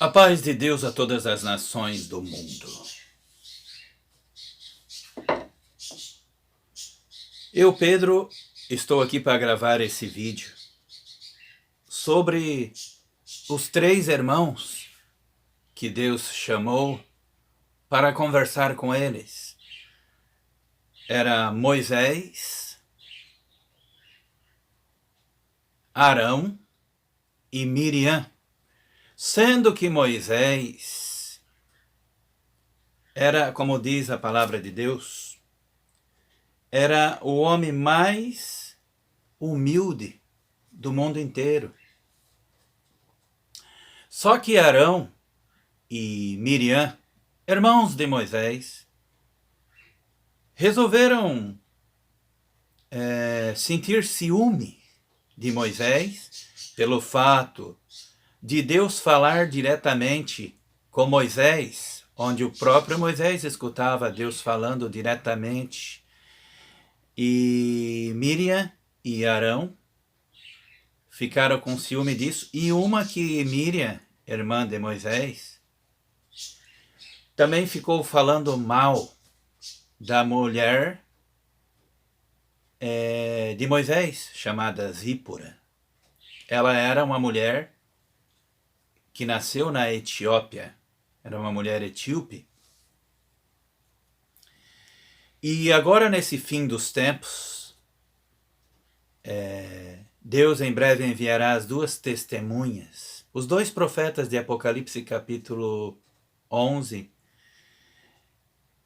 A paz de Deus a todas as nações do mundo. Eu, Pedro, estou aqui para gravar esse vídeo sobre os 3 irmãos que Deus chamou para conversar com eles. Era Moisés, Arão e Miriam. Sendo que Moisés era, como diz a palavra de Deus, era o homem mais humilde do mundo inteiro. Só que Arão e Miriam, irmãos de Moisés, resolveram sentir ciúme de Moisés pelo fato de Deus falar diretamente com Moisés, onde o próprio Moisés escutava Deus falando diretamente. E Miriam e Arão ficaram com ciúme disso. E uma que Miriam, irmã de Moisés, também ficou falando mal da mulher de Moisés, chamada Zípora. Ela era uma mulher que nasceu na Etiópia, era uma mulher etíope. E agora, nesse fim dos tempos, Deus em breve enviará as 2 testemunhas, os 2 profetas de Apocalipse capítulo 11.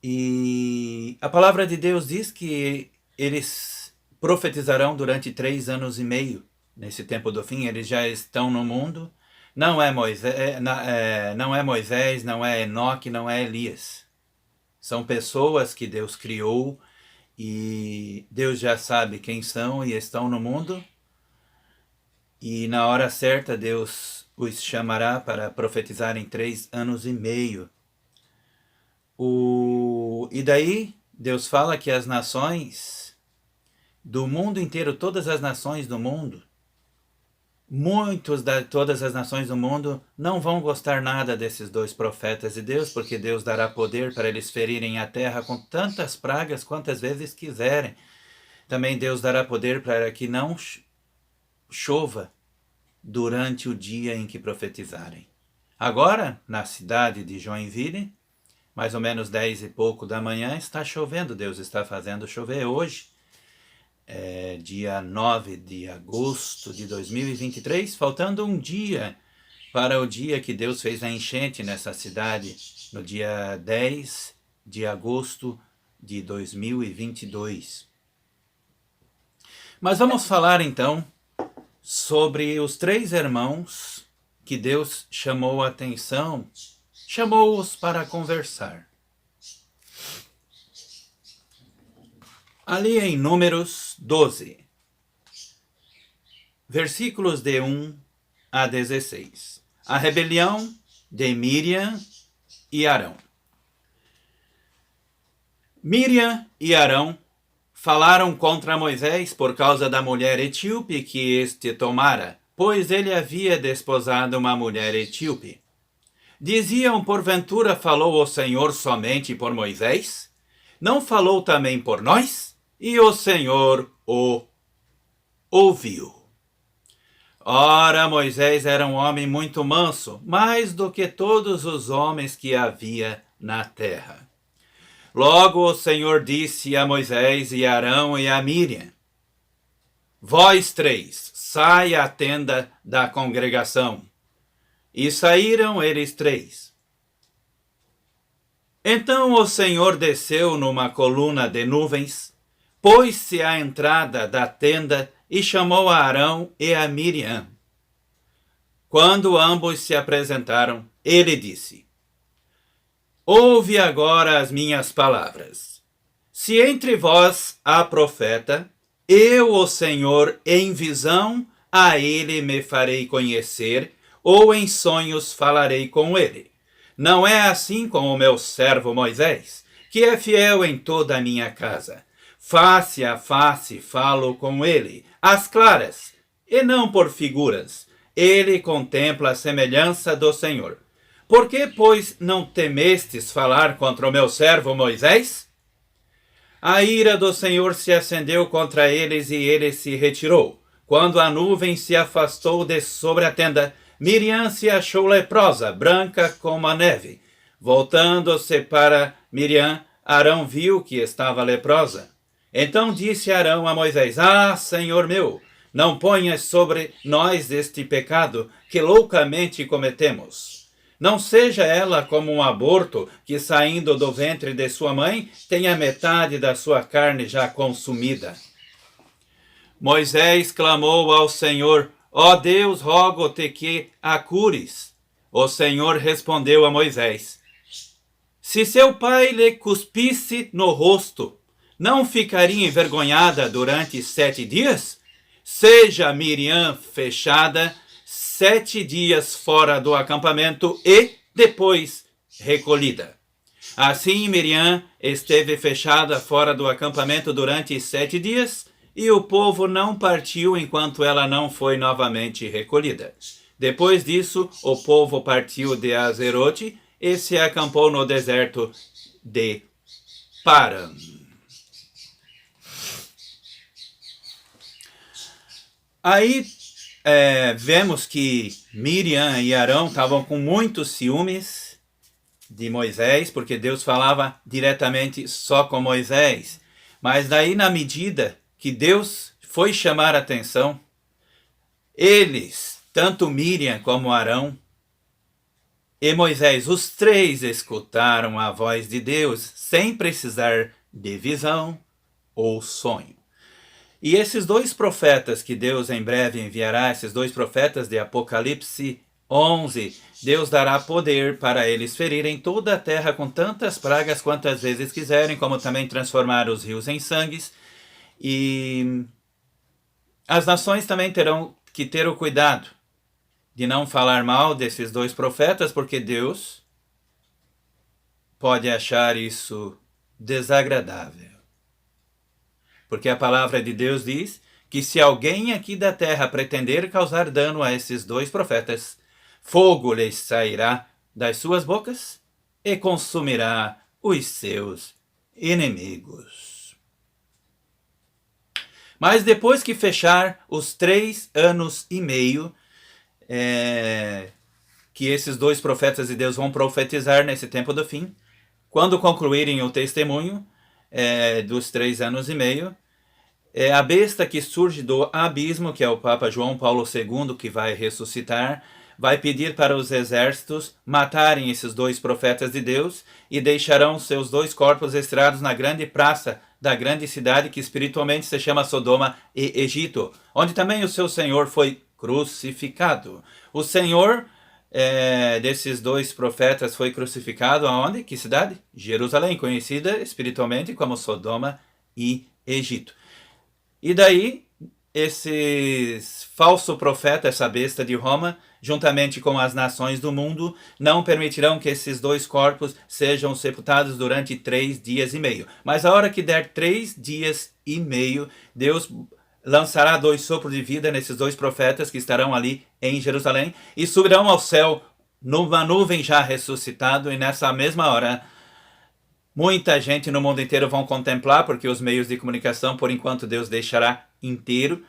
E a palavra de Deus diz que eles profetizarão durante 3 anos e meio. Nesse tempo do fim, eles já estão no mundo. Não é Moisés, não é Enoque, não é Elias. São pessoas que Deus criou e Deus já sabe quem são e estão no mundo. E na hora certa Deus os chamará para profetizar em 3 anos e meio. E daí Deus fala que as nações do mundo inteiro, todas as nações do mundo, todas as nações do mundo não vão gostar nada desses 2 profetas de Deus, porque Deus dará poder para eles ferirem a terra com tantas pragas quantas vezes quiserem. Também Deus dará poder para que não chova durante o dia em que profetizarem. Agora, na cidade de Joinville, mais ou menos 10 e pouco da manhã, está chovendo. Deus está fazendo chover hoje. Dia 9 de agosto de 2023, faltando um dia para o dia que Deus fez a enchente nessa cidade, no dia 10 de agosto de 2022. Mas vamos falar então sobre os 3 irmãos que Deus chamou a atenção, chamou-os para conversar. Ali em Números 12, versículos de 1 a 16. A rebelião de Miriam e Arão. Miriam e Arão falaram contra Moisés por causa da mulher etíope que este tomara, pois ele havia desposado uma mulher etíope. Diziam, porventura falou o Senhor somente por Moisés? Não falou também por nós? E o Senhor o ouviu. Ora, Moisés era um homem muito manso, mais do que todos os homens que havia na terra. Logo o Senhor disse a Moisés e a Arão e a Miriam: Vós 3, sai à tenda da congregação. E saíram eles 3. Então o Senhor desceu numa coluna de nuvens, pôs-se à entrada da tenda e chamou a Arão e a Miriam. Quando ambos se apresentaram, ele disse: Ouve agora as minhas palavras. Se entre vós há profeta, eu, o Senhor, em visão, a ele me farei conhecer, ou em sonhos falarei com ele. Não é assim com o meu servo Moisés, que é fiel em toda a minha casa. Face a face falo com ele, às claras, e não por figuras. Ele contempla a semelhança do Senhor. Por que, pois, não temestes falar contra o meu servo Moisés? A ira do Senhor se acendeu contra eles e ele se retirou. Quando a nuvem se afastou de sobre a tenda, Miriam se achou leprosa, branca como a neve. Voltando-se para Miriam, Arão viu que estava leprosa. Então disse Arão a Moisés: Ah, Senhor meu, não ponhas sobre nós este pecado que loucamente cometemos. Não seja ela como um aborto que, saindo do ventre de sua mãe, tenha metade da sua carne já consumida. Moisés clamou ao Senhor: Ó Deus, rogo-te que a cures. O Senhor respondeu a Moisés: Se seu pai lhe cuspisse no rosto, não ficaria envergonhada durante 7 dias? Seja Miriam fechada 7 dias fora do acampamento e depois recolhida. Assim Miriam esteve fechada fora do acampamento durante 7 dias, e o povo não partiu enquanto ela não foi novamente recolhida. Depois disso, o povo partiu de Azerote e se acampou no deserto de Paran. Aí vemos que Miriam e Arão estavam com muitos ciúmes de Moisés, porque Deus falava diretamente só com Moisés. Mas daí, na medida que Deus foi chamar a atenção, eles, tanto Miriam como Arão e Moisés, os 3 escutaram a voz de Deus sem precisar de visão ou sonho. E esses 2 profetas que Deus em breve enviará, esses 2 profetas de Apocalipse 11, Deus dará poder para eles ferirem toda a terra com tantas pragas quantas vezes quiserem, como também transformar os rios em sangues. E as nações também terão que ter o cuidado de não falar mal desses 2 profetas, porque Deus pode achar isso desagradável. Porque a palavra de Deus diz que se alguém aqui da terra pretender causar dano a esses 2 profetas, fogo lhes sairá das suas bocas e consumirá os seus inimigos. Mas depois que fechar os 3 anos e meio, que esses 2 profetas de Deus vão profetizar nesse tempo do fim, quando concluírem o testemunho, dos 3 anos e meio, a besta que surge do abismo, que é o Papa João Paulo II, que vai ressuscitar, vai pedir para os exércitos matarem esses 2 profetas de Deus e deixarão seus 2 corpos estrados na grande praça da grande cidade que espiritualmente se chama Sodoma e Egito, onde também o seu Senhor foi crucificado. O Senhor desses 2 profetas foi crucificado aonde? Que cidade? Jerusalém, conhecida espiritualmente como Sodoma e Egito. E daí, esses falsos profetas, essa besta de Roma, juntamente com as nações do mundo, não permitirão que esses 2 corpos sejam sepultados durante 3 dias e meio. Mas a hora que der 3 dias e meio, Deus lançará 2 sopros de vida nesses 2 profetas que estarão ali em Jerusalém e subirão ao céu numa nuvem já ressuscitado, e nessa mesma hora muita gente no mundo inteiro vão contemplar, porque os meios de comunicação, por enquanto, Deus deixará inteiro.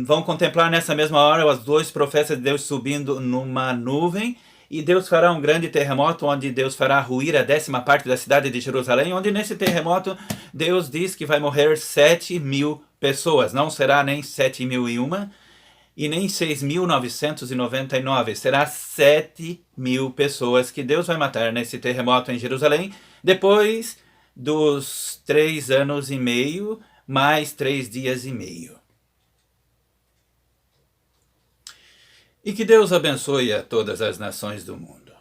Vão contemplar nessa mesma hora os 2 profetas de Deus subindo numa nuvem, e Deus fará um grande terremoto, onde Deus fará ruir a 10ª parte da cidade de Jerusalém, onde nesse terremoto Deus diz que vai morrer 7.000 pessoas. Não será nem 7.001 e nem 6.999. Será 7.000 pessoas que Deus vai matar nesse terremoto em Jerusalém, depois dos 3 anos e meio, mais 3 dias e meio. E que Deus abençoe a todas as nações do mundo.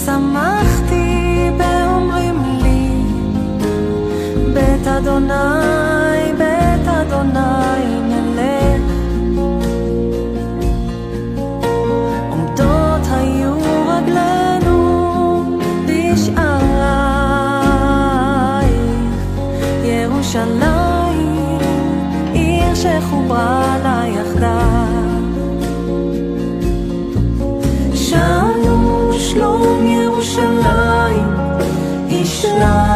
שמחתי באומרים לי בית אדוני, בית אדוני נלך. עומדות היו רגלינו בשערייך, ירושלים, עיר שחוברה לה יחדיו. שאלו שלום ירושלים, ישנה